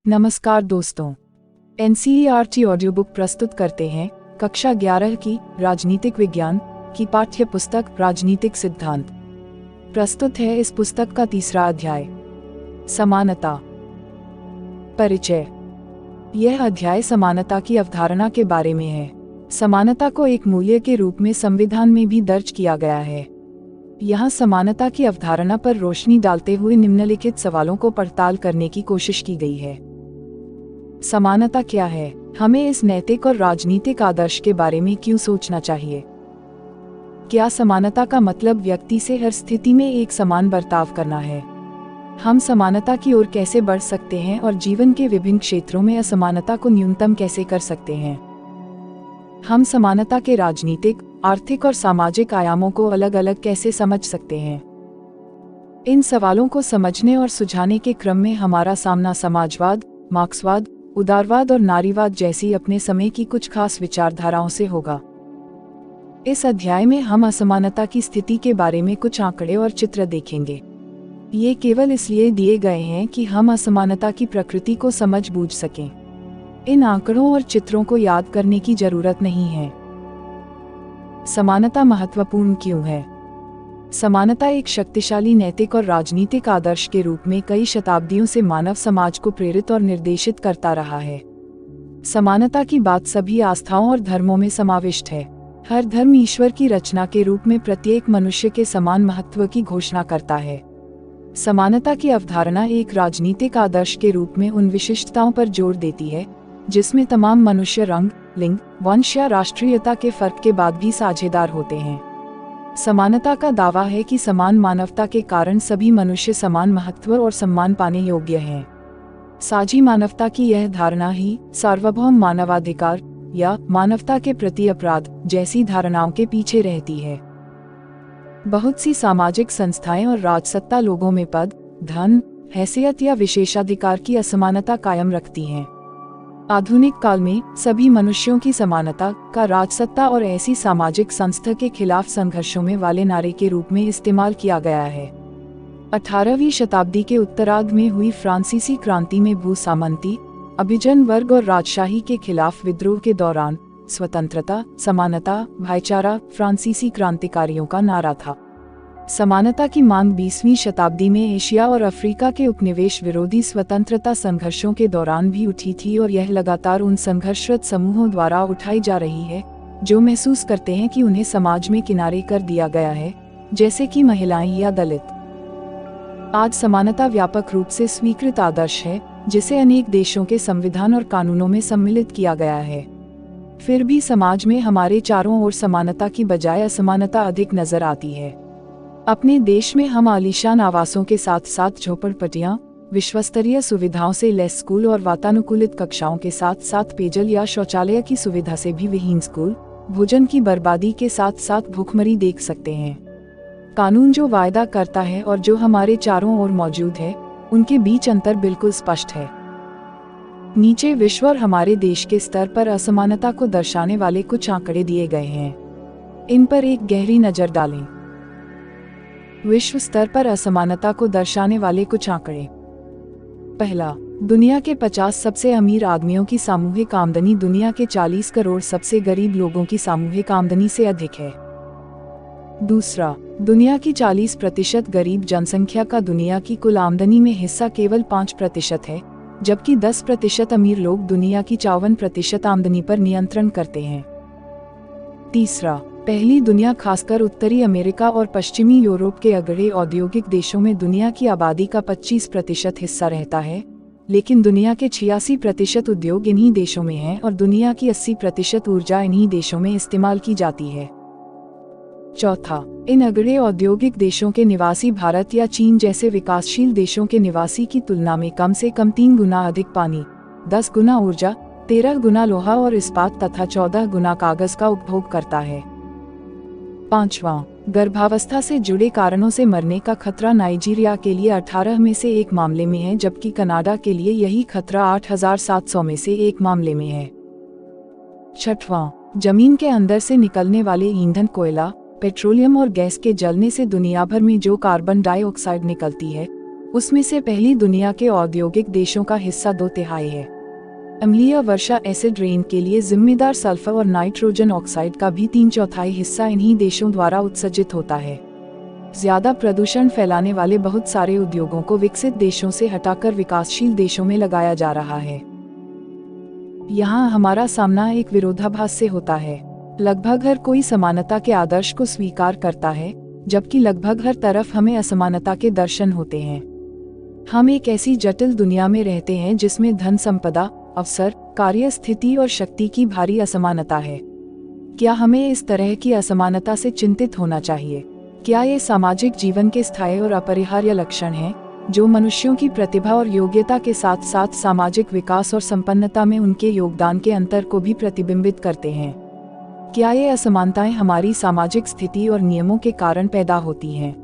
नमस्कार दोस्तों, NCERT audio book प्रस्तुत करते हैं कक्षा 11 की राजनीतिक विज्ञान की पाठ्य पुस्तक राजनीतिक सिद्धांत। प्रस्तुत है इस पुस्तक का तीसरा अध्याय, समानता। परिचय। यह अध्याय समानता की अवधारणा के बारे में है। समानता को एक मूल्य के रूप में संविधान में भी दर्ज किया गया है। यहाँ समानता की अवधारणा पर रोशनी डालते हुए निम्नलिखित सवालों को पड़ताल करने की कोशिश की गई है। समानता क्या है? हमें इस नैतिक और राजनीतिक आदर्श के बारे में क्यों सोचना चाहिए? क्या समानता का मतलब व्यक्ति से हर स्थिति में एक समान बर्ताव करना है? हम समानता की ओर कैसे बढ़ सकते हैं और जीवन के विभिन्न क्षेत्रों में असमानता को न्यूनतम कैसे कर सकते हैं? हम समानता के राजनीतिक, आर्थिक और सामाजिक आयामों को अलग अलग कैसे समझ सकते हैं? इन सवालों को समझने और सुलझाने के क्रम में हमारा सामना समाजवाद, मार्क्सवाद, उदारवाद और नारीवाद जैसी अपने समय की कुछ खास विचारधाराओं से होगा। इस अध्याय में हम असमानता की स्थिति के बारे में कुछ आंकड़े और चित्र देखेंगे। ये केवल इसलिए दिए गए हैं कि हम असमानता की प्रकृति को समझ बूझ सकें। इन आंकड़ों और चित्रों को याद करने की जरूरत नहीं है। समानता महत्वपूर्ण क्यों है? समानता एक शक्तिशाली नैतिक और राजनीतिक आदर्श के रूप में कई शताब्दियों से मानव समाज को प्रेरित और निर्देशित करता रहा है। समानता की बात सभी आस्थाओं और धर्मों में समाविष्ट है। हर धर्म ईश्वर की रचना के रूप में प्रत्येक मनुष्य के समान महत्व की घोषणा करता है। समानता की अवधारणा एक राजनीतिक आदर्श के रूप में उन विशिष्टताओं पर जोर देती है जिसमें तमाम मनुष्य रंग, लिंग, वंश या राष्ट्रीयता के फर्क के बाद भी साझेदार होते हैं। समानता का दावा है कि समान मानवता के कारण सभी मनुष्य समान महत्व और सम्मान पाने योग्य हैं। साझी मानवता की यह धारणा ही सार्वभौम मानवाधिकार या मानवता के प्रति अपराध जैसी धारणाओं के पीछे रहती है। बहुत सी सामाजिक संस्थाएं और राजसत्ता लोगों में पद, धन, हैसियत या विशेषाधिकार की असमानता कायम रखती हैं। आधुनिक काल में सभी मनुष्यों की समानता का राजसत्ता और ऐसी सामाजिक संस्था के खिलाफ संघर्षों में वाले नारे के रूप में इस्तेमाल किया गया है। 18वीं शताब्दी के उत्तरार्ध में हुई फ्रांसीसी क्रांति में भूसामंती, अभिजन वर्ग और राजशाही के खिलाफ विद्रोह के दौरान स्वतंत्रता, समानता, भाईचारा फ्रांसीसी क्रांतिकारियों का नारा था। समानता की मांग 20वीं शताब्दी में एशिया और अफ्रीका के उपनिवेश विरोधी स्वतंत्रता संघर्षों के दौरान भी उठी थी और यह लगातार उन संघर्षरत समूहों द्वारा उठाई जा रही है जो महसूस करते हैं कि उन्हें समाज में किनारे कर दिया गया है, जैसे कि महिलाएं या दलित। आज समानता व्यापक रूप से स्वीकृत आदर्श है जिसे अनेक देशों के संविधान और कानूनों में सम्मिलित किया गया है। फिर भी समाज में हमारे चारों ओर समानता की बजाय असमानता अधिक नजर आती है। अपने देश में हम आलीशान आवासों के साथ साथ झोपड़पट्टियां, विश्वस्तरीय सुविधाओं से लैस स्कूल और वातानुकूलित कक्षाओं के साथ साथ पेयजल या शौचालय की सुविधा से भी विहीन स्कूल, भोजन की बर्बादी के साथ साथ भूखमरी देख सकते हैं। कानून जो वायदा करता है और जो हमारे चारों ओर मौजूद है, उनके बीच अंतर बिल्कुल स्पष्ट है। नीचे विश्व और हमारे देश के स्तर पर असमानता को दर्शाने वाले कुछ आंकड़े दिए गए हैं। इन पर एक गहरी नजर डालें। विश्व स्तर पर असमानता को दर्शाने वाले कुछ आंकड़े। पहला, दुनिया के 50 सबसे अमीर आदमियों की सामूहिक आमदनी दुनिया के 40 करोड़ सबसे गरीब लोगों की सामूहिक आमदनी से अधिक है। दूसरा, दुनिया की 40% गरीब जनसंख्या का दुनिया की कुल आमदनी में हिस्सा केवल 5% है, जबकि 10% अमीर लोग दुनिया की 54% आमदनी पर नियंत्रण करते हैं। तीसरा, पहली दुनिया खासकर उत्तरी अमेरिका और पश्चिमी यूरोप के अग्रणी औद्योगिक देशों में दुनिया की आबादी का 25% हिस्सा रहता है, लेकिन दुनिया के 86% उद्योग इन्हीं देशों में हैं और दुनिया की 80% ऊर्जा इन्हीं देशों में इस्तेमाल की जाती है। चौथा, इन अग्रणी औद्योगिक देशों के निवासी भारत या चीन जैसे विकासशील देशों के निवासी की तुलना में कम से कम 3 गुना अधिक पानी, 10 गुना ऊर्जा, 13 गुना लोहा और इस्पात तथा 14 गुना कागज का उपभोग करता है। पांचवां, गर्भावस्था से जुड़े कारणों से मरने का खतरा नाइजीरिया के लिए 18 में से 1 मामले में है, जबकि कनाडा के लिए यही खतरा 8700 में से 1 मामले में है। छठवां, जमीन के अंदर से निकलने वाले ईंधन कोयला, पेट्रोलियम और गैस के जलने से दुनिया भर में जो कार्बन डाइऑक्साइड निकलती है, उसमें से पहली दुनिया के औद्योगिक देशों का हिस्सा 2/3 है। अम्लीय वर्षा एसिड रेन के लिए जिम्मेदार सल्फर और नाइट्रोजन ऑक्साइड का भी 3/4 हिस्सा इन्हीं देशों द्वारा उत्सर्जित होता है। ज्यादा प्रदूषण फैलाने वाले बहुत सारे उद्योगों को विकसित देशों से हटाकर विकासशील देशों में लगाया जा रहा है। यहाँ हमारा सामना एक विरोधाभास से होता है। लगभग हर कोई समानता के आदर्श को स्वीकार करता है, जबकि लगभग हर तरफ हमें असमानता के दर्शन होते हैं। हम एक ऐसी जटिल दुनिया में रहते हैं जिसमें धन संपदा, अवसर, कार्य स्थिति और शक्ति की भारी असमानता है। क्या हमें इस तरह की असमानता से चिंतित होना चाहिए? क्या ये सामाजिक जीवन के स्थायी और अपरिहार्य लक्षण हैं, जो मनुष्यों की प्रतिभा और योग्यता के साथ साथ सामाजिक विकास और संपन्नता में उनके योगदान के अंतर को भी प्रतिबिंबित करते हैं? क्या ये असमानताएं हमारी सामाजिक स्थिति और नियमों के कारण पैदा होती हैं?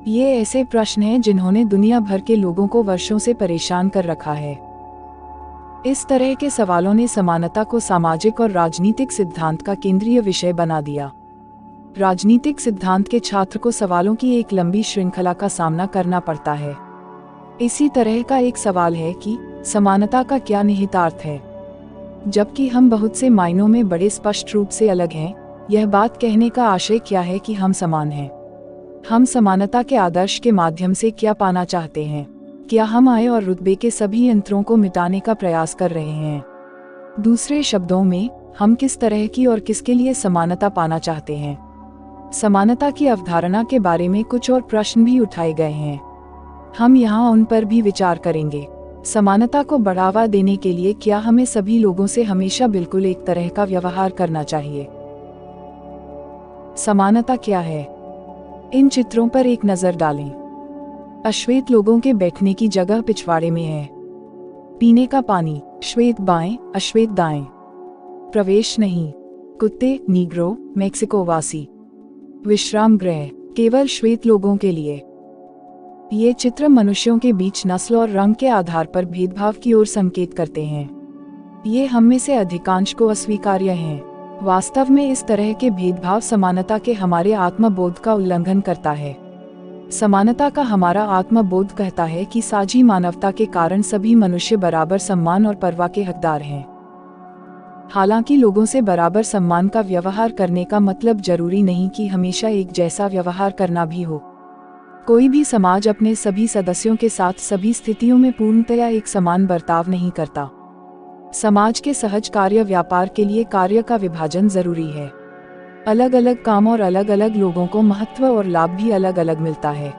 ये ऐसे प्रश्न हैं जिन्होंने दुनिया भर के लोगों को वर्षों से परेशान कर रखा है। इस तरह के सवालों ने समानता को सामाजिक और राजनीतिक सिद्धांत का केंद्रीय विषय बना दिया। राजनीतिक सिद्धांत के छात्र को सवालों की एक लंबी श्रृंखला का सामना करना पड़ता है। इसी तरह का एक सवाल है कि समानता का क्या निहितार्थ है? जबकि हम बहुत से मायनों में बड़े स्पष्ट रूप से अलग हैं, यह बात कहने का आशय क्या है कि हम समान हैं? हम समानता के आदर्श के माध्यम से क्या पाना चाहते हैं? क्या हम आय और रुतबे के सभी अंतरों को मिटाने का प्रयास कर रहे हैं? दूसरे शब्दों में, हम किस तरह की और किसके लिए समानता पाना चाहते हैं? समानता की अवधारणा के बारे में कुछ और प्रश्न भी उठाए गए हैं। हम यहाँ उन पर भी विचार करेंगे। समानता को बढ़ावा देने के लिए क्या हमें सभी लोगों से हमेशा बिल्कुल एक तरह का व्यवहार करना चाहिए? समानता क्या है? इन चित्रों पर एक नजर डालें। अश्वेत लोगों के बैठने की जगह पिछवाड़े में है। पीने का पानी श्वेत बाएं, अश्वेत दाएं। प्रवेश नहीं। कुत्ते नीग्रो, मेक्सिको वासी। विश्राम गृह केवल श्वेत लोगों के लिए। ये चित्र मनुष्यों के बीच नस्ल और रंग के आधार पर भेदभाव की ओर संकेत करते हैं। ये हम में से अधिकांश को अस्वीकार्य हैं। वास्तव में इस तरह के भेदभाव समानता के हमारे आत्मबोध का उल्लंघन करता है। समानता का हमारा आत्मबोध कहता है कि साझी मानवता के कारण सभी मनुष्य बराबर सम्मान और परवाह के हकदार हैं। हालांकि लोगों से बराबर सम्मान का व्यवहार करने का मतलब जरूरी नहीं कि हमेशा एक जैसा व्यवहार करना भी हो। कोई भी समाज अपने सभी सदस्यों के साथ सभी स्थितियों में पूर्णतया एक समान बर्ताव नहीं करता। समाज के सहज कार्य व्यापार के लिए कार्य का विभाजन जरूरी है। अलग अलग काम और अलग अलग लोगों को महत्व और लाभ भी अलग अलग मिलता है।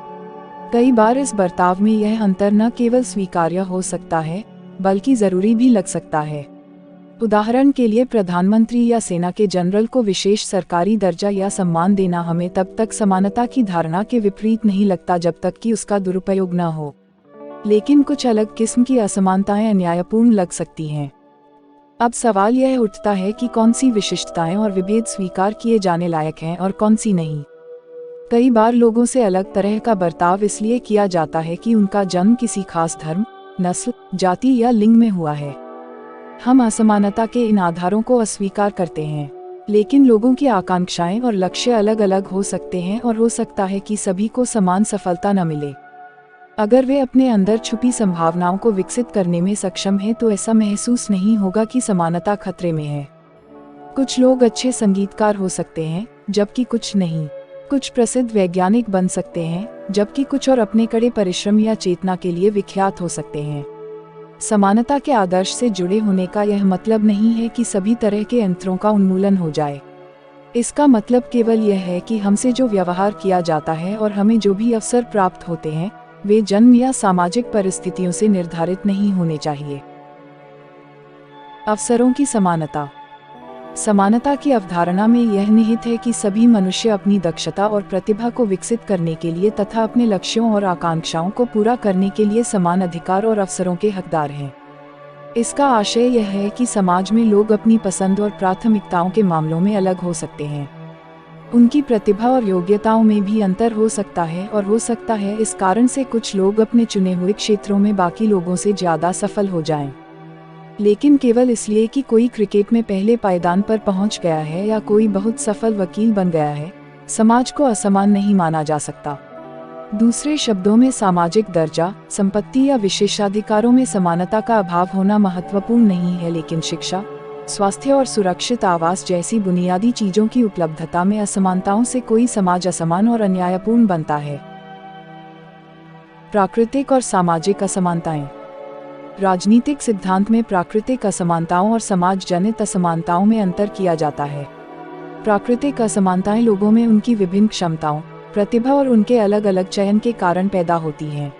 कई बार इस बर्ताव में यह अंतर न केवल स्वीकार्य हो सकता है, बल्कि जरूरी भी लग सकता है। उदाहरण के लिए प्रधानमंत्री या सेना के जनरल को विशेष सरकारी दर्जा या सम्मान देना हमें तब तक समानता की धारणा के विपरीत नहीं लगता जब तक कि उसका दुरुपयोग न हो। लेकिन कुछ अलग किस्म की असमानताएं अन्यायपूर्ण लग सकती हैं। अब सवाल यह उठता है कि कौन सी विशिष्टताएं और विभेद स्वीकार किए जाने लायक हैं और कौन सी नहीं। कई बार लोगों से अलग तरह का बर्ताव इसलिए किया जाता है कि उनका जन्म किसी खास धर्म, नस्ल, जाति या लिंग में हुआ है। हम असमानता के इन आधारों को अस्वीकार करते हैं, लेकिन लोगों की आकांक्षाएं और लक्ष्य अलग अलग हो सकते हैं और हो सकता है कि सभी को समान सफलता न मिले। अगर वे अपने अंदर छुपी संभावनाओं को विकसित करने में सक्षम हैं तो ऐसा महसूस नहीं होगा कि समानता खतरे में है। कुछ लोग अच्छे संगीतकार हो सकते हैं, जबकि कुछ नहीं। कुछ प्रसिद्ध वैज्ञानिक बन सकते हैं, जबकि कुछ और अपने कड़े परिश्रम या चेतना के लिए विख्यात हो सकते हैं। समानता के आदर्श से जुड़े होने का यह मतलब नहीं है कि सभी तरह के अंतरों का उन्मूलन हो जाए। इसका मतलब केवल यह है कि हमसे जो व्यवहार किया जाता है और हमें जो भी अवसर प्राप्त होते हैं, वे जन्म या सामाजिक परिस्थितियों से निर्धारित नहीं होने चाहिए। अवसरों की समानता। समानता की अवधारणा में यह निहित है कि सभी मनुष्य अपनी दक्षता और प्रतिभा को विकसित करने के लिए तथा अपने लक्ष्यों और आकांक्षाओं को पूरा करने के लिए समान अधिकार और अवसरों के हकदार हैं। इसका आशय यह है कि समाज में लोग अपनी पसंद और प्राथमिकताओं के मामलों में अलग हो सकते हैं। उनकी प्रतिभा और योग्यताओं में भी अंतर हो सकता है और हो सकता है इस कारण से कुछ लोग अपने चुने हुए क्षेत्रों में बाकी लोगों से ज्यादा सफल हो जाएं। लेकिन केवल इसलिए कि कोई क्रिकेट में पहले पायदान पर पहुंच गया है या कोई बहुत सफल वकील बन गया है, समाज को असमान नहीं माना जा सकता। दूसरे शब्दों में सामाजिक दर्जा, संपत्ति या विशेषाधिकारों में समानता का अभाव होना महत्वपूर्ण नहीं है, लेकिन शिक्षा, स्वास्थ्य और सुरक्षित आवास जैसी बुनियादी चीजों की उपलब्धता में असमानताओं से कोई समाज असमान और अन्यायपूर्ण बनता है। प्राकृतिक और सामाजिक असमानताएं। राजनीतिक सिद्धांत में प्राकृतिक असमानताओं और समाज जनित असमानताओं में अंतर किया जाता है। प्राकृतिक असमानताएं लोगों में उनकी विभिन्न क्षमताओं, प्रतिभा और उनके अलग अलग चयन के कारण पैदा होती हैं।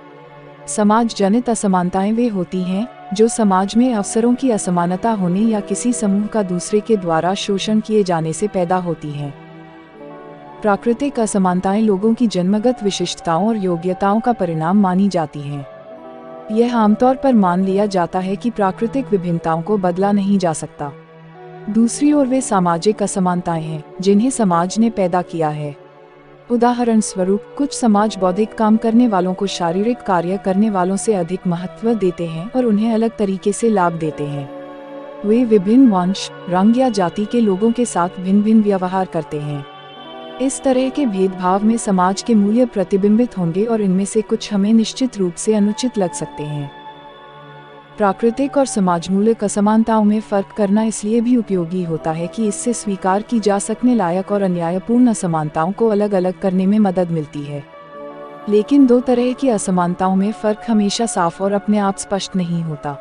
समाज जनित असमानताएं वे होती हैं जो समाज में अवसरों की असमानता होने या किसी समूह का दूसरे के द्वारा शोषण किए जाने से पैदा होती हैं। प्राकृतिक असमानताएं लोगों की जन्मगत विशिष्टताओं और योग्यताओं का परिणाम मानी जाती हैं। यह आमतौर पर मान लिया जाता है कि प्राकृतिक विभिन्नताओं को बदला नहीं जा सकता। दूसरी ओर वे सामाजिक असमानताएं हैं जिन्हें समाज ने पैदा किया है। उदाहरण स्वरूप, कुछ समाज बौद्धिक काम करने वालों को शारीरिक कार्य करने वालों से अधिक महत्व देते हैं और उन्हें अलग तरीके से लाभ देते हैं। वे विभिन्न वंश, रंग या जाति के लोगों के साथ भिन्न भिन्न व्यवहार करते हैं। इस तरह के भेदभाव में समाज के मूल्य प्रतिबिंबित होंगे और इनमें से कुछ हमें निश्चित रूप से अनुचित लग सकते हैं। प्राकृतिक और समाजमूलक असमानताओं में फर्क करना इसलिए भी उपयोगी होता है कि इससे स्वीकार की जा सकने लायक और अन्यायपूर्ण असमानताओं को अलग अलग करने में मदद मिलती है। लेकिन दो तरह की असमानताओं में फर्क हमेशा साफ और अपने आप स्पष्ट नहीं होता।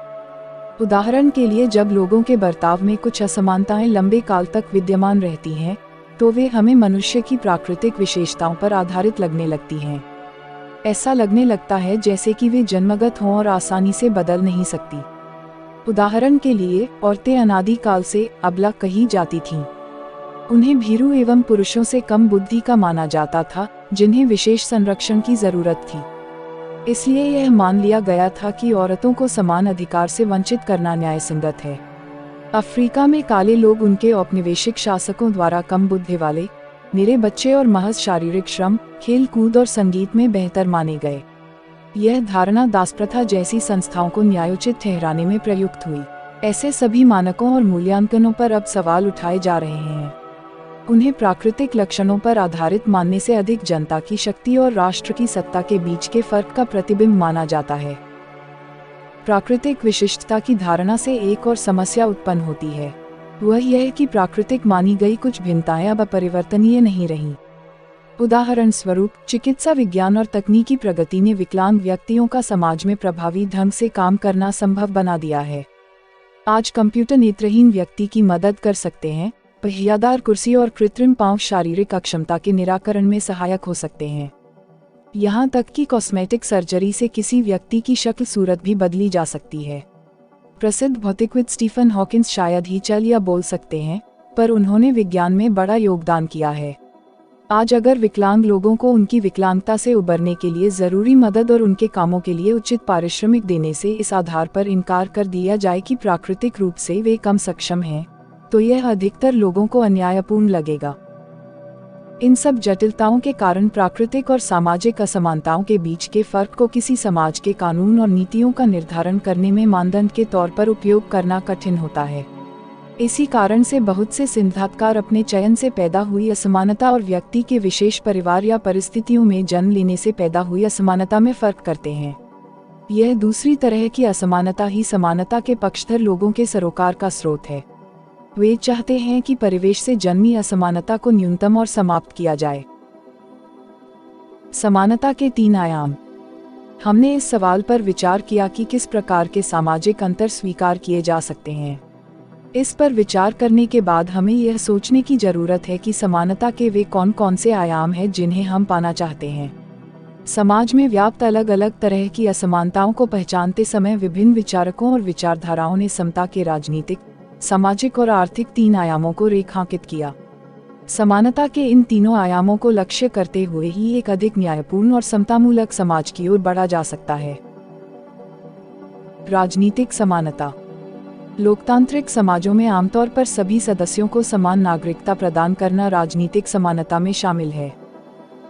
उदाहरण के लिए, जब लोगों के बर्ताव में कुछ असमानताएं लंबे काल तक विद्यमान रहती हैं, तो वे हमें मनुष्य की प्राकृतिक विशेषताओं पर आधारित लगने लगती हैं। ऐसा लगने लगता है जैसे कि वे जन्मगत हों और आसानी से बदल नहीं सकती। उदाहरण के लिए, औरतें अनादिकाल से अबला कही जाती थीं। उन्हें भीरू एवं पुरुषों से कम बुद्धि का माना जाता था, जिन्हें विशेष संरक्षण की जरूरत थी। इसलिए यह मान लिया गया था कि औरतों को समान अधिकार से वंचित करना न्यायसंगत है। अफ्रीका में काले लोग उनके औपनिवेशिक शासकों द्वारा कम बुद्धि वाले, निरे बच्चे और महज शारीरिक श्रम, खेल कूद और संगीत में बेहतर माने गए। यह धारणा दास प्रथा जैसी संस्थाओं को न्यायोचित ठहराने में प्रयुक्त हुई। ऐसे सभी मानकों और मूल्यांकनों पर अब सवाल उठाए जा रहे हैं। उन्हें प्राकृतिक लक्षणों पर आधारित मानने से अधिक जनता की शक्ति और राष्ट्र की सत्ता के बीच के फर्क का प्रतिबिंब माना जाता है। प्राकृतिक विशिष्टता की धारणा से एक और समस्या उत्पन्न होती है। वह यह है कि प्राकृतिक मानी गई कुछ भिन्नताएं अब अपरिवर्तनीय नहीं रहीं। उदाहरण स्वरूप, चिकित्सा विज्ञान और तकनीकी प्रगति ने विकलांग व्यक्तियों का समाज में प्रभावी ढंग से काम करना संभव बना दिया है। आज कंप्यूटर नेत्रहीन व्यक्ति की मदद कर सकते हैं, पहियादार कुर्सी और कृत्रिम पांव शारीरिक अक्षमता के निराकरण में सहायक हो सकते हैं। यहाँ तक कि कॉस्मेटिक सर्जरी से किसी व्यक्ति की शक्ल सूरत भी बदली जा सकती है। प्रसिद्ध भौतिकविद स्टीफन हॉकिंस शायद ही चल या बोल सकते हैं, पर उन्होंने विज्ञान में बड़ा योगदान किया है। आज अगर विकलांग लोगों को उनकी विकलांगता से उबरने के लिए जरूरी मदद और उनके कामों के लिए उचित पारिश्रमिक देने से इस आधार पर इनकार कर दिया जाए कि प्राकृतिक रूप से वे कम सक्षम हैं, तो यह अधिकतर लोगों को अन्यायपूर्ण लगेगा। इन सब जटिलताओं के कारण प्राकृतिक और सामाजिक असमानताओं के बीच के फर्क को किसी समाज के कानून और नीतियों का निर्धारण करने में मानदंड के तौर पर उपयोग करना कठिन होता है। इसी कारण से बहुत से सिद्धांतकार अपने चयन से पैदा हुई असमानता और व्यक्ति के विशेष परिवार या परिस्थितियों में जन्म लेने से पैदा हुई असमानता में फर्क करते हैं। यह दूसरी तरह की असमानता ही समानता के पक्षधर लोगों के सरोकार का स्रोत है। वे चाहते हैं कि परिवेश से जन्मी असमानता को न्यूनतम और समाप्त किया जाए। समानता के 3 आयाम। हमने इस सवाल पर विचार किया कि किस प्रकार के सामाजिक अंतर स्वीकार किए जा सकते हैं। इस पर विचार करने के बाद हमें यह सोचने की जरूरत है कि समानता के वे कौन कौन से आयाम हैं जिन्हें हम पाना चाहते हैं। समाज में व्याप्त अलग अलग तरह की असमानताओं को पहचानते समय विभिन्न विचारकों और विचारधाराओं ने समता के राजनीतिक, सामाजिक और आर्थिक 3 आयामों को रेखांकित किया। समानता के इन तीनों आयामों को लक्ष्य करते हुए ही एक अधिक न्यायपूर्ण और समतामूलक समाज की ओर बढ़ा जा सकता है। राजनीतिक समानता। लोकतांत्रिक समाजों में आमतौर पर सभी सदस्यों को समान नागरिकता प्रदान करना राजनीतिक समानता में शामिल है।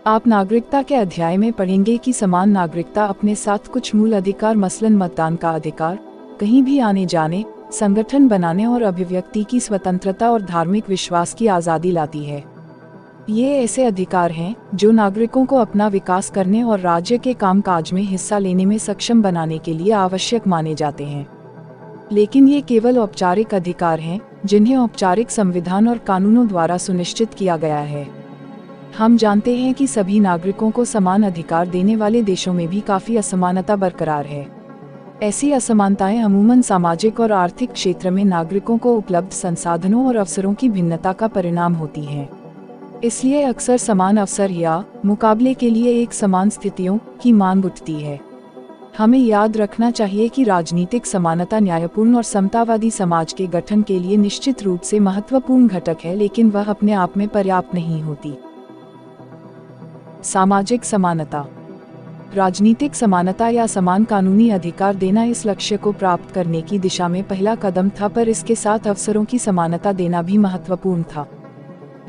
आप नागरिकता के अध्याय में पढ़ेंगे कि समान नागरिकता अपने साथ कुछ मूल अधिकार, मसलन मतदान का अधिकार, कहीं भी आने जाने, संगठन बनाने और अभिव्यक्ति की स्वतंत्रता और धार्मिक विश्वास की आज़ादी लाती है। ये ऐसे अधिकार हैं जो नागरिकों को अपना विकास करने और राज्य के कामकाज में हिस्सा लेने में सक्षम बनाने के लिए आवश्यक माने जाते हैं। लेकिन ये केवल औपचारिक अधिकार हैं जिन्हें औपचारिक संविधान और कानूनों द्वारा सुनिश्चित किया गया है। हम जानते हैं कि सभी नागरिकों को समान अधिकार देने वाले देशों में भी काफ़ी असमानता बरकरार है। ऐसी असमानताएं अमूमन सामाजिक और आर्थिक क्षेत्र में नागरिकों को उपलब्ध संसाधनों और अवसरों की भिन्नता का परिणाम होती हैं। इसलिए अक्सर समान अवसर या मुकाबले के लिए एक समान स्थितियों की मांग उठती है। हमें याद रखना चाहिए कि राजनीतिक समानता न्यायपूर्ण और समतावादी समाज के गठन के लिए निश्चित रूप से महत्वपूर्ण घटक है, लेकिन वह अपने आप में पर्याप्त नहीं होती। सामाजिक समानता। राजनीतिक समानता या समान कानूनी अधिकार देना इस लक्ष्य को प्राप्त करने की दिशा में पहला कदम था, पर इसके साथ अवसरों की समानता देना भी महत्वपूर्ण था।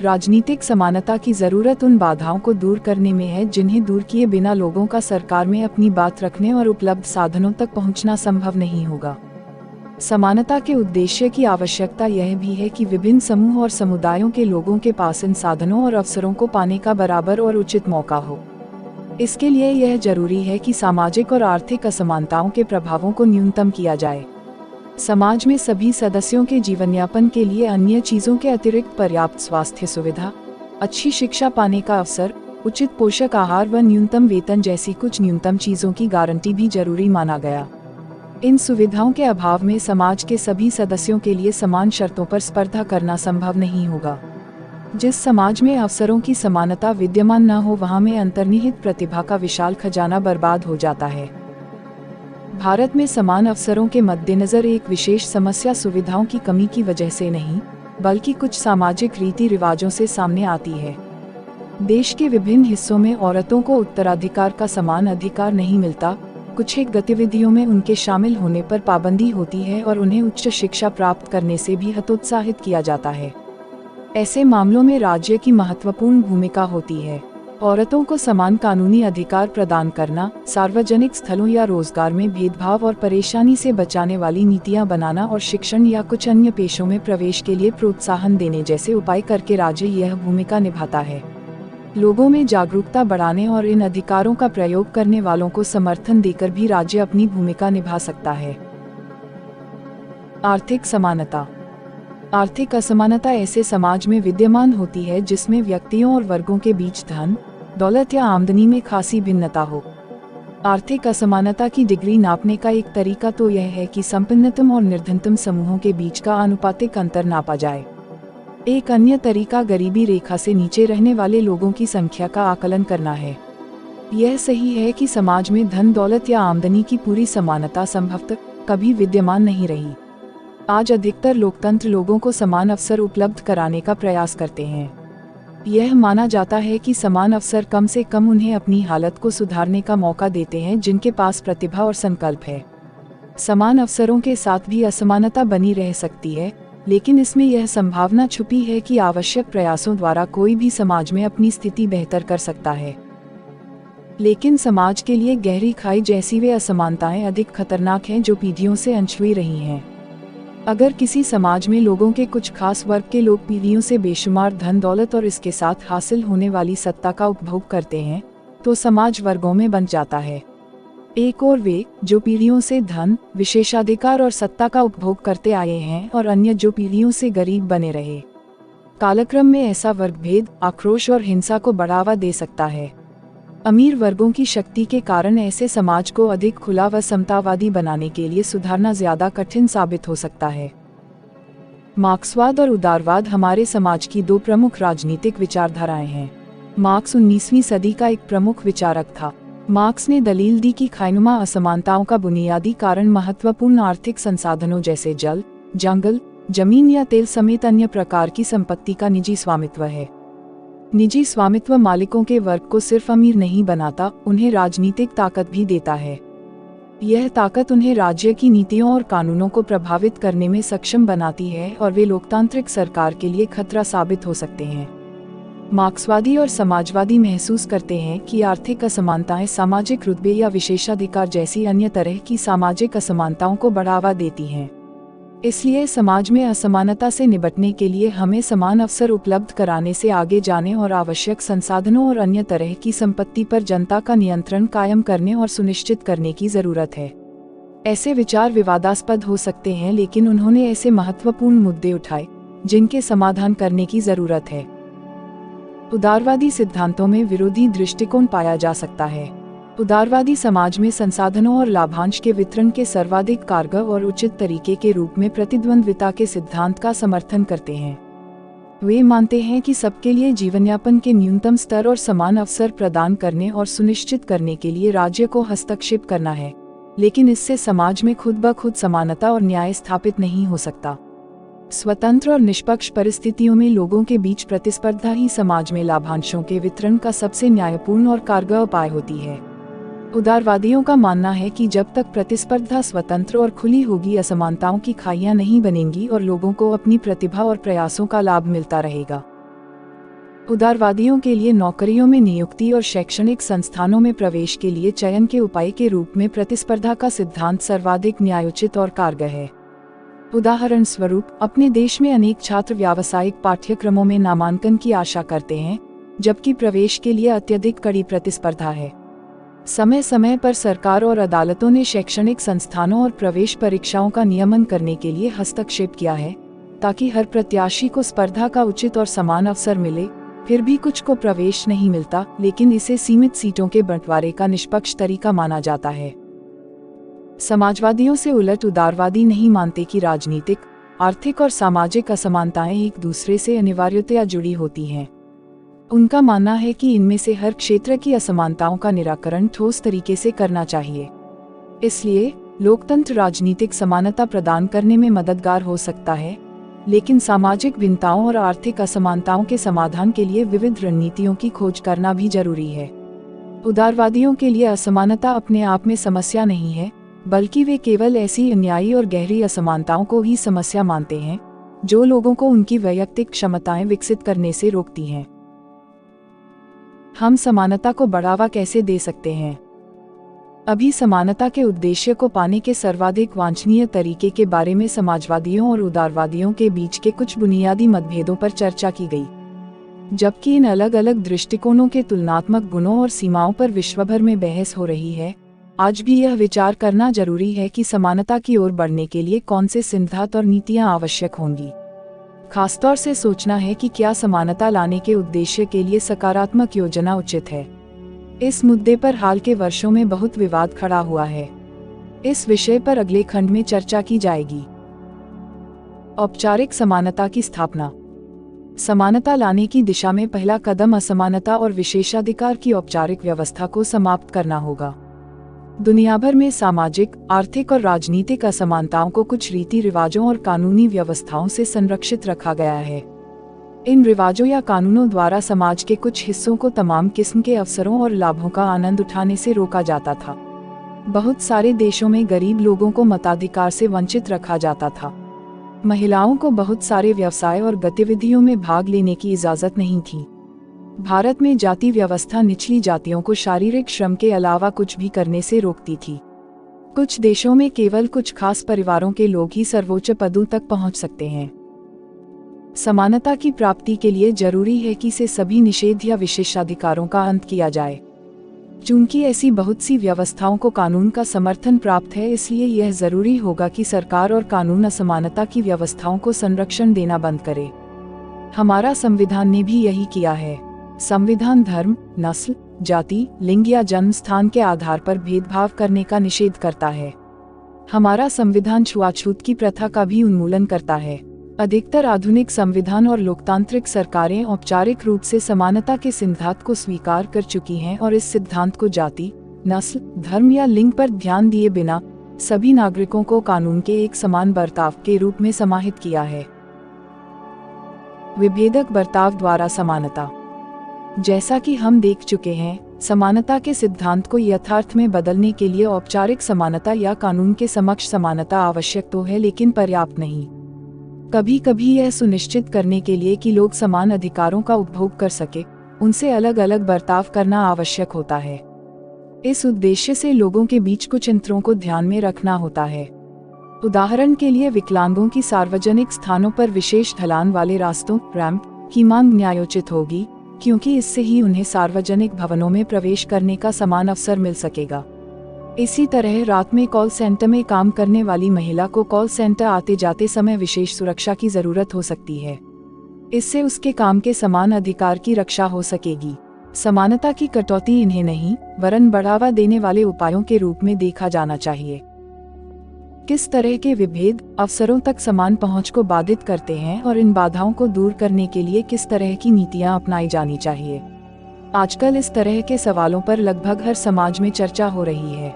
राजनीतिक समानता की जरूरत उन बाधाओं को दूर करने में है जिन्हें दूर किए बिना लोगों का सरकार में अपनी बात रखने और उपलब्ध साधनों तक पहुंचना संभव नहीं होगा। समानता के उद्देश्य की आवश्यकता यह भी है कि विभिन्न समूह और समुदायों के लोगों के पास इन साधनों और अवसरों को पाने का बराबर और उचित मौका हो। इसके लिए यह जरूरी है कि सामाजिक और आर्थिक असमानताओं के प्रभावों को न्यूनतम किया जाए। समाज में सभी सदस्यों के जीवनयापन के लिए अन्य चीजों के अतिरिक्त पर्याप्त स्वास्थ्य सुविधा, अच्छी शिक्षा पाने का अवसर, उचित पोषक आहार व न्यूनतम वेतन जैसी कुछ न्यूनतम चीजों की गारंटी भी जरूरी माना गया। इन सुविधाओं के अभाव में समाज के सभी सदस्यों के लिए समान शर्तों पर स्पर्धा करना संभव नहीं होगा। जिस समाज में अवसरों की समानता विद्यमान न हो, वहां में अंतर्निहित प्रतिभा का विशाल खजाना बर्बाद हो जाता है। भारत में समान अवसरों के मद्देनजर एक विशेष समस्या सुविधाओं की कमी की वजह से नहीं, बल्कि कुछ सामाजिक रीति रिवाजों से सामने आती है। देश के विभिन्न हिस्सों में औरतों को उत्तराधिकार का समान अधिकार नहीं मिलता। कुछ एक गतिविधियों में उनके शामिल होने पर पाबंदी होती है और उन्हें उच्च शिक्षा प्राप्त करने से भी हतोत्साहित किया जाता है। ऐसे मामलों में राज्य की महत्वपूर्ण भूमिका होती है। औरतों को समान कानूनी अधिकार प्रदान करना, सार्वजनिक स्थलों या रोजगार में भेदभाव और परेशानी से बचाने वाली नीतियां बनाना और शिक्षण या कुछ अन्य पेशों में प्रवेश के लिए प्रोत्साहन देने जैसे उपाय करके राज्य यह भूमिका निभाता है। लोगों में जागरूकता बढ़ाने और इन अधिकारों का प्रयोग करने वालों को समर्थन देकर भी राज्य अपनी भूमिका निभा सकता है। आर्थिक समानता। आर्थिक असमानता ऐसे समाज में विद्यमान होती है जिसमें व्यक्तियों और वर्गों के बीच धन, दौलत या आमदनी में खासी भिन्नता हो। आर्थिक असमानता की डिग्री नापने का एक तरीका तो यह है कि संपन्नतम और निर्धनतम समूहों के बीच का आनुपातिक अंतर नापा जाए। एक अन्य तरीका गरीबी रेखा से नीचे रहने वाले लोगों की संख्या का आकलन करना है। यह सही है कि समाज में धन, दौलत या आमदनी की पूरी समानता संभवतः कभी विद्यमान नहीं रही। आज अधिकतर लोकतंत्र लोगों को समान अवसर उपलब्ध कराने का प्रयास करते हैं। यह माना जाता है कि समान अवसर कम से कम उन्हें अपनी हालत को सुधारने का मौका देते हैं जिनके पास प्रतिभा और संकल्प है। समान अवसरों के साथ भी असमानता बनी रह सकती है, लेकिन इसमें यह संभावना छुपी है कि आवश्यक प्रयासों द्वारा कोई भी समाज में अपनी स्थिति बेहतर कर सकता है। लेकिन समाज के लिए गहरी खाई जैसी वे असमानताएं अधिक खतरनाक हैं जो पीढ़ियों से अनछुई रही हैं। अगर किसी समाज में लोगों के कुछ खास वर्ग के लोग पीढ़ियों से बेशुमार धन, दौलत और इसके साथ हासिल होने वाली सत्ता का उपभोग करते हैं, तो समाज वर्गों में बंट जाता है। एक और वे जो पीढ़ियों से धन, विशेषाधिकार और सत्ता का उपभोग करते आए हैं और अन्य जो पीढ़ियों से गरीब बने रहे। कालक्रम में ऐसा वर्गभेद आक्रोश और हिंसा को बढ़ावा दे सकता है। अमीर वर्गों की शक्ति के कारण ऐसे समाज को अधिक खुला व समतावादी बनाने के लिए सुधारना ज्यादा कठिन साबित हो सकता है। मार्क्सवाद और उदारवाद हमारे समाज की दो प्रमुख राजनीतिक विचारधाराएं हैं। मार्क्स 19वीं सदी का एक प्रमुख विचारक था। मार्क्स ने दलील दी कि खाईनुमा असमानताओं का बुनियादी कारण महत्वपूर्ण आर्थिक संसाधनों जैसे जल, जंगल, जमीन या तेल समेत अन्य प्रकार की संपत्ति का निजी स्वामित्व है। निजी स्वामित्व मालिकों के वर्ग को सिर्फ अमीर नहीं बनाता, उन्हें राजनीतिक ताकत भी देता है। यह ताकत उन्हें राज्य की नीतियों और कानूनों को प्रभावित करने में सक्षम बनाती है और वे लोकतांत्रिक सरकार के लिए खतरा साबित हो सकते हैं। मार्क्सवादी और समाजवादी महसूस करते हैं कि आर्थिक असमानताएं सामाजिक रुतबे या विशेषाधिकार जैसी अन्य तरह की सामाजिक असमानताओं को बढ़ावा देती हैं। इसलिए समाज में असमानता से निपटने के लिए हमें समान अवसर उपलब्ध कराने से आगे जाने और आवश्यक संसाधनों और अन्य तरह की संपत्ति पर जनता का नियंत्रण कायम करने और सुनिश्चित करने की जरूरत है। ऐसे विचार विवादास्पद हो सकते हैं, लेकिन उन्होंने ऐसे महत्वपूर्ण मुद्दे उठाए जिनके समाधान करने की जरूरत है। उदारवादी सिद्धांतों में विरोधी दृष्टिकोण पाया जा सकता है। उदारवादी समाज में संसाधनों और लाभांश के वितरण के सर्वाधिक कारगर और उचित तरीके के रूप में प्रतिद्वंद्विता के सिद्धांत का समर्थन करते हैं। वे मानते हैं कि सबके लिए जीवनयापन के न्यूनतम स्तर और समान अवसर प्रदान करने और सुनिश्चित करने के लिए राज्य को हस्तक्षेप करना है, लेकिन इससे समाज में खुद ब खुद समानता और न्याय स्थापित नहीं हो सकता। स्वतंत्र और निष्पक्ष परिस्थितियों में लोगों के बीच प्रतिस्पर्धा ही समाज में लाभांशों के वितरण का सबसे न्यायपूर्ण और कारगर उपाय होती है। उदारवादियों का मानना है कि जब तक प्रतिस्पर्धा स्वतंत्र और खुली होगी, असमानताओं की खाइयां नहीं बनेंगी और लोगों को अपनी प्रतिभा और प्रयासों का लाभ मिलता रहेगा। उदारवादियों के लिए नौकरियों में नियुक्ति और शैक्षणिक संस्थानों में प्रवेश के लिए चयन के उपाय के रूप में प्रतिस्पर्धा का सिद्धांत सर्वाधिक न्यायोचित और कारगर है। उदाहरण स्वरूप, अपने देश में अनेक छात्र व्यावसायिक पाठ्यक्रमों में नामांकन की आशा करते हैं, जबकि प्रवेश के लिए अत्यधिक कड़ी प्रतिस्पर्धा है। समय समय पर सरकार और अदालतों ने शैक्षणिक संस्थानों और प्रवेश परीक्षाओं का नियमन करने के लिए हस्तक्षेप किया है, ताकि हर प्रत्याशी को स्पर्धा का उचित और समान अवसर मिले। फिर भी कुछ को प्रवेश नहीं मिलता, लेकिन इसे सीमित सीटों के बंटवारे का निष्पक्ष तरीका माना जाता है। समाजवादियों से उलट उदारवादी नहीं मानते कि राजनीतिक, आर्थिक और सामाजिक असमानताएं एक दूसरे से अनिवार्यतया जुड़ी होती हैं। उनका मानना है कि इनमें से हर क्षेत्र की असमानताओं का निराकरण ठोस तरीके से करना चाहिए। इसलिए लोकतंत्र राजनीतिक समानता प्रदान करने में मददगार हो सकता है, लेकिन सामाजिक भिन्नताओं और आर्थिक असमानताओं के समाधान के लिए विविध रणनीतियों की खोज करना भी जरूरी है। उदारवादियों के लिए असमानता अपने आप में समस्या नहीं है, बल्कि वे केवल ऐसी अन्यायी और गहरी असमानताओं को ही समस्या मानते हैं, जो लोगों को उनकी वैयक्तिक क्षमताएं विकसित करने से रोकती हैं। हम समानता को बढ़ावा कैसे दे सकते हैं? अभी समानता के उद्देश्य को पाने के सर्वाधिक वांछनीय तरीके के बारे में समाजवादियों और उदारवादियों के बीच के कुछ बुनियादी मतभेदों पर चर्चा की गई। जबकि इन अलग अलग दृष्टिकोणों के तुलनात्मक गुणों और सीमाओं पर विश्वभर में बहस हो रही है, आज भी यह विचार करना जरूरी है कि समानता की ओर बढ़ने के लिए कौन से सिद्धांत और नीतियां आवश्यक होंगी। खासतौर से सोचना है कि क्या समानता लाने के उद्देश्य के लिए सकारात्मक योजना उचित है। इस मुद्दे पर हाल के वर्षों में बहुत विवाद खड़ा हुआ है। इस विषय पर अगले खंड में चर्चा की जाएगी। औपचारिक समानता की स्थापना। समानता लाने की दिशा में पहला कदम असमानता और विशेषाधिकार की औपचारिक व्यवस्था को समाप्त करना होगा। दुनिया भर में सामाजिक, आर्थिक और राजनीतिक असमानताओं को कुछ रीति रिवाजों और कानूनी व्यवस्थाओं से संरक्षित रखा गया है। इन रिवाजों या कानूनों द्वारा समाज के कुछ हिस्सों को तमाम किस्म के अवसरों और लाभों का आनंद उठाने से रोका जाता था। बहुत सारे देशों में गरीब लोगों को मताधिकार से वंचित रखा जाता था। महिलाओं को बहुत सारे व्यवसाय और गतिविधियों में भाग लेने की इजाजत नहीं थी। भारत में जाति व्यवस्था निचली जातियों को शारीरिक श्रम के अलावा कुछ भी करने से रोकती थी। कुछ देशों में केवल कुछ खास परिवारों के लोग ही सर्वोच्च पदों तक पहुंच सकते हैं। समानता की प्राप्ति के लिए जरूरी है कि से सभी निषेध या विशेषाधिकारों का अंत किया जाए। चूंकि ऐसी बहुत सी व्यवस्थाओं को कानून का समर्थन प्राप्त है, इसलिए यह जरूरी होगा कि सरकार और कानून असमानता की व्यवस्थाओं को संरक्षण देना बंद करे। हमारा संविधान ने भी यही किया है। संविधान धर्म, नस्ल, जाति, लिंग या जन्म स्थान के आधार पर भेदभाव करने का निषेध करता है। हमारा संविधान छुआछूत की प्रथा का भी उन्मूलन करता है। अधिकतर आधुनिक संविधान और लोकतांत्रिक सरकारें औपचारिक रूप से समानता के सिद्धांत को स्वीकार कर चुकी हैं और इस सिद्धांत को जाति, नस्ल, धर्म या लिंग पर ध्यान दिए बिना सभी नागरिकों को कानून के एक समान बर्ताव के रूप में समाहित किया है। विभेदक बर्ताव द्वारा समानता। जैसा कि हम देख चुके हैं, समानता के सिद्धांत को यथार्थ में बदलने के लिए औपचारिक समानता या कानून के समक्ष समानता आवश्यक तो है, लेकिन पर्याप्त नहीं। कभी कभी यह सुनिश्चित करने के लिए कि लोग समान अधिकारों का उपभोग कर सके, उनसे अलग अलग बर्ताव करना आवश्यक होता है। इस उद्देश्य से लोगों के बीच कुछ अंतरों को ध्यान में रखना होता है। उदाहरण के लिए विकलांगों की सार्वजनिक स्थानों पर विशेष ढलान वाले रास्तों रैंप की मांग न्यायोचित होगी, क्योंकि इससे ही उन्हें सार्वजनिक भवनों में प्रवेश करने का समान अवसर मिल सकेगा। इसी तरह रात में कॉल सेंटर में काम करने वाली महिला को कॉल सेंटर आते जाते समय विशेष सुरक्षा की जरूरत हो सकती है। इससे उसके काम के समान अधिकार की रक्षा हो सकेगी। समानता की कटौती इन्हें नहीं, वरन बढ़ावा देने वाले उपायों के रूप में देखा जाना चाहिए। किस तरह के विभेद अवसरों तक समान पहुंच को बाधित करते हैं और इन बाधाओं को दूर करने के लिए किस तरह की नीतियां अपनाई जानी चाहिए। आजकल इस तरह के सवालों पर लगभग हर समाज में चर्चा हो रही है।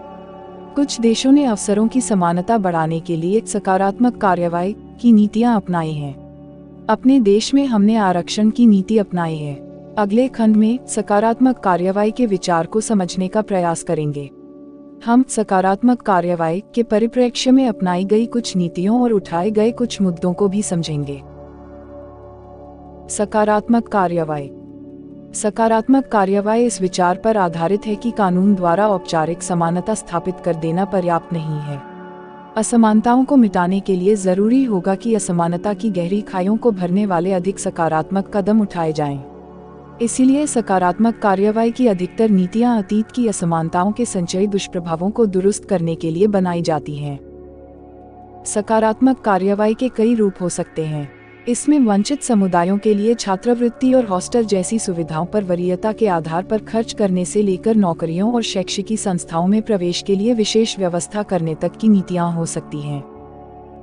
कुछ देशों ने अवसरों की समानता बढ़ाने के लिए सकारात्मक कार्रवाई की नीतियां अपनाई हैं। अपने देश में हमने आरक्षण की नीति अपनाई है। अगले खंड में सकारात्मक कार्रवाई के विचार को समझने का प्रयास करेंगे। हम सकारात्मक कार्रवाई के परिप्रेक्ष्य में अपनाई गई कुछ नीतियों और उठाए गए कुछ मुद्दों को भी समझेंगे। सकारात्मक कार्रवाई। सकारात्मक कार्रवाई इस विचार पर आधारित है कि कानून द्वारा औपचारिक समानता स्थापित कर देना पर्याप्त नहीं है। असमानताओं को मिटाने के लिए जरूरी होगा कि असमानता की गहरी खाइयों को भरने वाले अधिक सकारात्मक कदम उठाए जाएं। इसीलिए सकारात्मक कार्रवाई की अधिकतर नीतियां अतीत की असमानताओं के संचयी दुष्प्रभावों को दुरुस्त करने के लिए बनाई जाती हैं। सकारात्मक कार्रवाई के कई रूप हो सकते हैं। इसमें वंचित समुदायों के लिए छात्रवृत्ति और हॉस्टल जैसी सुविधाओं पर वरीयता के आधार पर खर्च करने से लेकर नौकरियों और शैक्षिकी संस्थाओं में प्रवेश के लिए विशेष व्यवस्था करने तक की नीतियां हो सकती हैं।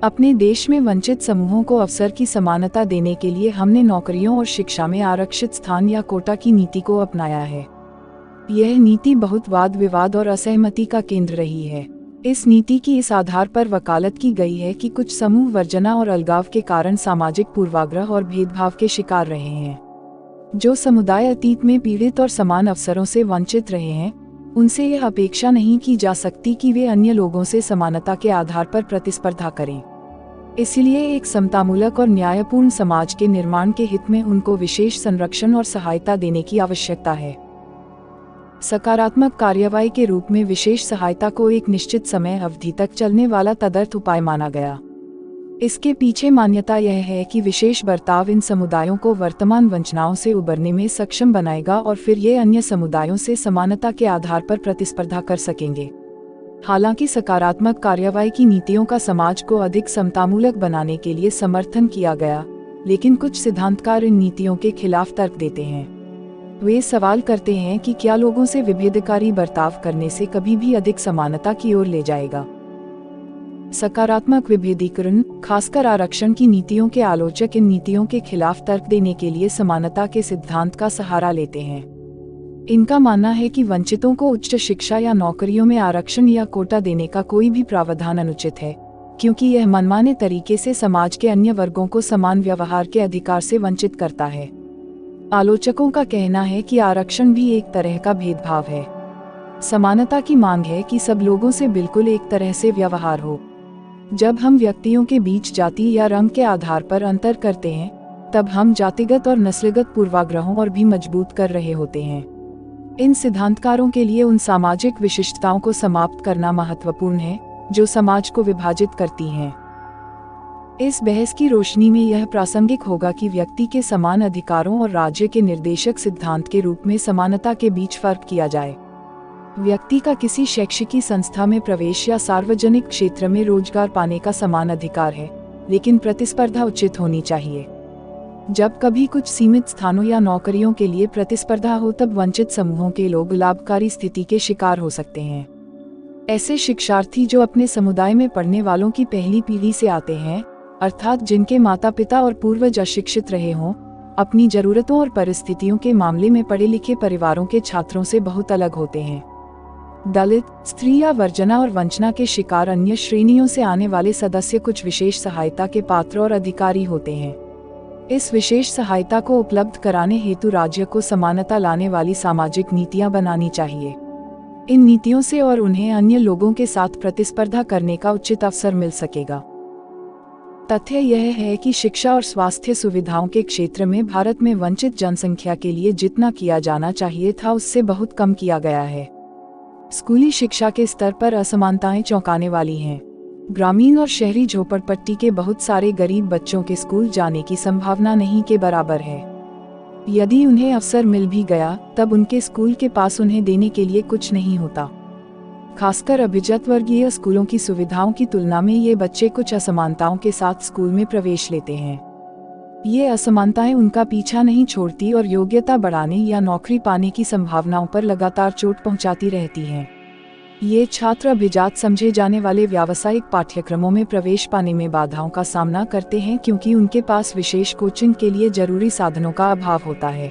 अपने देश में वंचित समूहों को अवसर की समानता देने के लिए हमने नौकरियों और शिक्षा में आरक्षित स्थान या कोटा की नीति को अपनाया है। यह नीति बहुत वाद विवाद और असहमति का केंद्र रही है। इस नीति की इस आधार पर वकालत की गई है कि कुछ समूह वर्जना और अलगाव के कारण सामाजिक पूर्वाग्रह और भेदभाव के शिकार रहे हैं। जो समुदाय अतीत में पीड़ित और समान अवसरों से वंचित रहे हैं, उनसे यह अपेक्षा नहीं की जा सकती कि वे अन्य लोगों से समानता के आधार पर प्रतिस्पर्धा करें। इसलिए एक समतामूलक और न्यायपूर्ण समाज के निर्माण के हित में उनको विशेष संरक्षण और सहायता देने की आवश्यकता है। सकारात्मक कार्रवाई के रूप में विशेष सहायता को एक निश्चित समय अवधि तक चलने वाला तदर्थ उपाय माना गया। इसके पीछे मान्यता यह है कि विशेष बर्ताव इन समुदायों को वर्तमान वंचनाओं से उबरने में सक्षम बनाएगा और फिर ये अन्य समुदायों से समानता के आधार पर प्रतिस्पर्धा कर सकेंगे। हालांकि सकारात्मक कार्रवाई की नीतियों का समाज को अधिक समतामूलक बनाने के लिए समर्थन किया गया, लेकिन कुछ सिद्धांतकार इन नीतियों के खिलाफ तर्क देते हैं। वे सवाल करते हैं कि क्या लोगों से विभेदकारी बर्ताव करने से कभी भी अधिक समानता की ओर ले जाएगा। सकारात्मक विभेदीकरण, खासकर आरक्षण की नीतियों के आलोचक इन नीतियों के खिलाफ तर्क देने के लिए समानता के सिद्धांत का सहारा लेते हैं। इनका मानना है कि वंचितों को उच्च शिक्षा या नौकरियों में आरक्षण या कोटा देने का कोई भी प्रावधान अनुचित है, क्योंकि यह मनमाने तरीके से समाज के अन्य वर्गों को समान व्यवहार के अधिकार से वंचित करता है। आलोचकों का कहना है कि आरक्षण भी एक तरह का भेदभाव है। समानता की मांग है कि सब लोगों से बिल्कुल एक तरह से व्यवहार हो। जब हम व्यक्तियों के बीच जाति या रंग के आधार पर अंतर करते हैं, तब हम जातिगत और नस्लगत पूर्वाग्रहों और भी मजबूत कर रहे होते हैं। इन सिद्धांतकारों के लिए उन सामाजिक विशिष्टताओं को समाप्त करना महत्वपूर्ण है जो समाज को विभाजित करती हैं। इस बहस की रोशनी में यह प्रासंगिक होगा कि व्यक्ति के समान अधिकारों और राज्य के निर्देशक सिद्धांत के रूप में समानता के बीच फर्क किया जाए। व्यक्ति का किसी शैक्षिकी संस्था में प्रवेश या सार्वजनिक क्षेत्र में रोजगार पाने का समान अधिकार है, लेकिन प्रतिस्पर्धा उचित होनी चाहिए। जब कभी कुछ सीमित स्थानों या नौकरियों के लिए प्रतिस्पर्धा हो, तब वंचित समूहों के लोग लाभकारी स्थिति के शिकार हो सकते हैं। ऐसे शिक्षार्थी जो अपने समुदाय में पढ़ने वालों की पहली पीढ़ी से आते हैं, अर्थात जिनके माता पिता और पूर्वज अशिक्षित रहे हों, अपनी जरूरतों और परिस्थितियों के मामले में पढ़े लिखे परिवारों के छात्रों से बहुत अलग होते हैं। दलित, स्त्री या वर्जना और वंचना के शिकार अन्य श्रेणियों से आने वाले सदस्य कुछ विशेष सहायता के पात्र और अधिकारी होते हैं। इस विशेष सहायता को उपलब्ध कराने हेतु राज्य को समानता लाने वाली सामाजिक नीतियां बनानी चाहिए। इन नीतियों से और उन्हें अन्य लोगों के साथ प्रतिस्पर्धा करने का उचित अवसर मिल सकेगा। तथ्य यह है कि शिक्षा और स्वास्थ्य सुविधाओं के क्षेत्र में भारत में वंचित जनसंख्या के लिए जितना किया जाना चाहिए था, उससे बहुत कम किया गया है। स्कूली शिक्षा के स्तर पर असमानताएं चौंकाने वाली हैं। ग्रामीण और शहरी झोपड़पट्टी के बहुत सारे गरीब बच्चों के स्कूल जाने की संभावना नहीं के बराबर है। यदि उन्हें अवसर मिल भी गया तब उनके स्कूल के पास उन्हें देने के लिए कुछ नहीं होता। खासकर अभिजात वर्गीय स्कूलों की सुविधाओं की तुलना में ये बच्चे कुछ असमानताओं के साथ स्कूल में प्रवेश लेते हैं। ये असमानताएं उनका पीछा नहीं छोड़ती और योग्यता बढ़ाने या नौकरी पाने की संभावनाओं पर लगातार चोट पहुंचाती रहती हैं। ये छात्र अभिजात समझे जाने वाले व्यावसायिक पाठ्यक्रमों में प्रवेश पाने में बाधाओं का सामना करते हैं क्योंकि उनके पास विशेष कोचिंग के लिए जरूरी साधनों का अभाव होता है।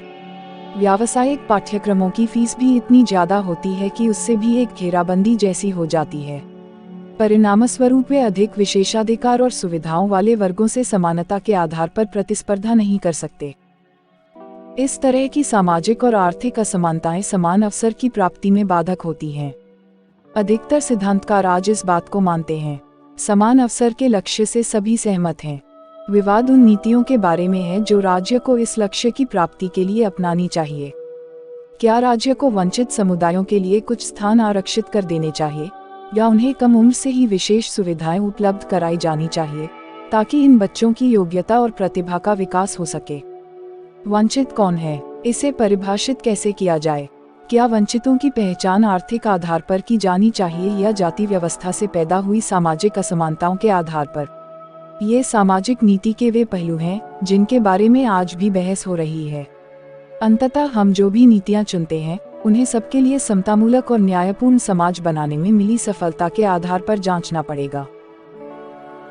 व्यावसायिक पाठ्यक्रमों की फीस भी इतनी ज्यादा होती है कि उससे भी एक घेराबंदी जैसी हो जाती है। परिणामस्वरूप वे अधिक विशेषाधिकार और सुविधाओं वाले वर्गों से समानता के आधार पर प्रतिस्पर्धा नहीं कर सकते। इस तरह की सामाजिक और आर्थिक असमानताएं समान अवसर की प्राप्ति में बाधक होती हैं। अधिकतर सिद्धांतकार आज इस बात को मानते हैं। समान अवसर के लक्ष्य से सभी सहमत हैं। विवाद उन नीतियों के बारे में है जो राज्य को इस लक्ष्य की प्राप्ति के लिए अपनानी चाहिए। क्या राज्य को वंचित समुदायों के लिए कुछ स्थान आरक्षित कर देने चाहिए या उन्हें कम उम्र से ही विशेष सुविधाएं उपलब्ध कराई जानी चाहिए ताकि इन बच्चों की योग्यता और प्रतिभा का विकास हो सके? वंचित कौन है? इसे परिभाषित कैसे किया जाए? क्या वंचितों की पहचान आर्थिक आधार पर की जानी चाहिए या जाति व्यवस्था से पैदा हुई सामाजिक असमानताओं के आधार पर? ये सामाजिक नीति के वे पहलू हैं जिनके बारे में आज भी बहस हो रही है। अंततः हम जो भी नीतियां चुनते हैं उन्हें सबके लिए समतामूलक और न्यायपूर्ण समाज बनाने में मिली सफलता के आधार पर जांचना पड़ेगा।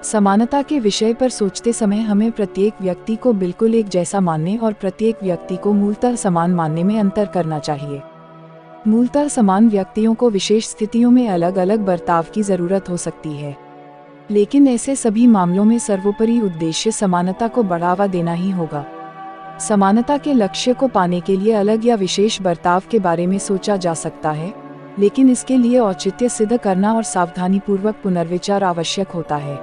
समानता के विषय पर सोचते समय हमें प्रत्येक व्यक्ति को बिल्कुल एक जैसा मानने और प्रत्येक व्यक्ति को मूलतः समान मानने में अंतर करना चाहिए। मूलतः समान व्यक्तियों को विशेष स्थितियों में अलग अलग बर्ताव की जरूरत हो सकती है, लेकिन ऐसे सभी मामलों में सर्वोपरि उद्देश्य समानता को बढ़ावा देना ही होगा। समानता के लक्ष्य को पाने के लिए अलग या विशेष बर्ताव के बारे में सोचा जा सकता है, लेकिन इसके लिए औचित्य सिद्ध करना और सावधानीपूर्वक पुनर्विचार आवश्यक होता है।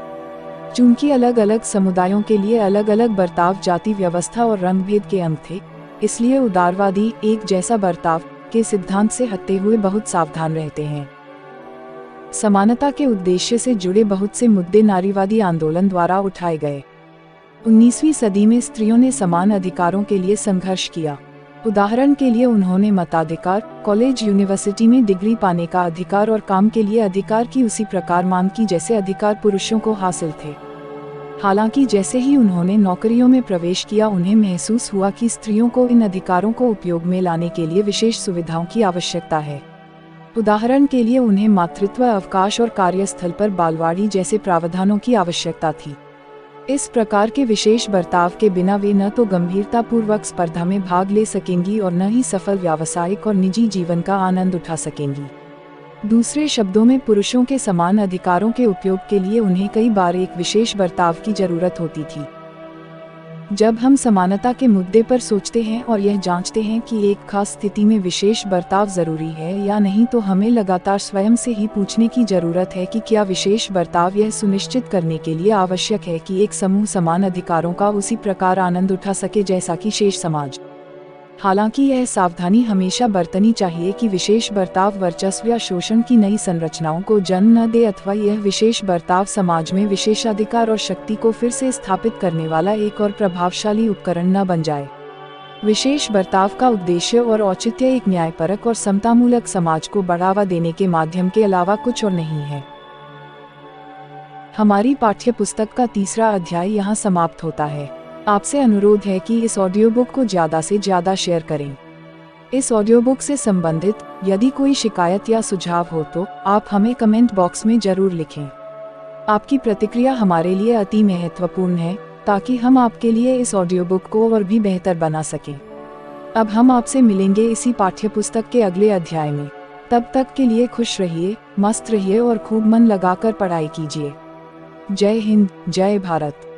चूंकि अलग अलग समुदायों के लिए अलग अलग बर्ताव जाति व्यवस्था और रंगभेद के अंग थे, इसलिए उदारवादी एक जैसा बर्ताव के सिद्धांत से हटते हुए बहुत सावधान रहते हैं। समानता के उद्देश्य से जुड़े बहुत से मुद्दे नारीवादी आंदोलन द्वारा उठाए गए। 19वीं सदी में स्त्रियों ने समान अधिकारों के लिए संघर्ष किया। उदाहरण के लिए उन्होंने मताधिकार, कॉलेज यूनिवर्सिटी में डिग्री पाने का अधिकार और काम के लिए अधिकार की उसी प्रकार मांग की जैसे अधिकार पुरुषों को हासिल थे। हालांकि जैसे ही उन्होंने नौकरियों में प्रवेश किया उन्हें महसूस हुआ कि स्त्रियों को इन अधिकारों को उपयोग में लाने के लिए विशेष सुविधाओं की आवश्यकता है। उदाहरण के लिए उन्हें मातृत्व अवकाश और कार्यस्थल पर बालवाड़ी जैसे प्रावधानों की आवश्यकता थी। इस प्रकार के विशेष बर्ताव के बिना वे न तो गंभीरतापूर्वक स्पर्धा में भाग ले सकेंगी और न ही सफल व्यावसायिक और निजी जीवन का आनंद उठा सकेंगी। दूसरे शब्दों में पुरुषों के समान अधिकारों के उपयोग के लिए उन्हें कई बार एक विशेष बर्ताव की जरूरत होती थी। जब हम समानता के मुद्दे पर सोचते हैं और यह जांचते हैं कि एक खास स्थिति में विशेष बर्ताव जरूरी है या नहीं, तो हमें लगातार स्वयं से ही पूछने की जरूरत है कि क्या विशेष बर्ताव यह सुनिश्चित करने के लिए आवश्यक है कि एक समूह समान अधिकारों का उसी प्रकार आनंद उठा सके जैसा कि शेष समाज। हालांकि यह सावधानी हमेशा बरतनी चाहिए कि विशेष बर्ताव वर्चस्व या शोषण की नई संरचनाओं को जन्म न दे अथवा यह विशेष बर्ताव समाज में विशेषाधिकार और शक्ति को फिर से स्थापित करने वाला एक और प्रभावशाली उपकरण न बन जाए। विशेष बर्ताव का उद्देश्य और औचित्य एक न्यायपरक और समतामूलक समाज को बढ़ावा देने के माध्यम के अलावा कुछ और नहीं है। हमारी पाठ्य पुस्तक का तीसरा अध्याय यहाँ समाप्त होता है। आपसे अनुरोध है कि इस ऑडियो बुक को ज़्यादा से ज़्यादा शेयर करें। इस ऑडियो बुक से संबंधित यदि कोई शिकायत या सुझाव हो तो आप हमें कमेंट बॉक्स में जरूर लिखें। आपकी प्रतिक्रिया हमारे लिए अति महत्वपूर्ण है ताकि हम आपके लिए इस ऑडियो बुक को और भी बेहतर बना सकें। अब हम आपसे मिलेंगे इसी पाठ्य पुस्तक के अगले अध्याय में। तब तक के लिए खुश रहिए, मस्त रहिए और खूब मन लगाकर पढ़ाई कीजिए। जय हिंद, जय भारत।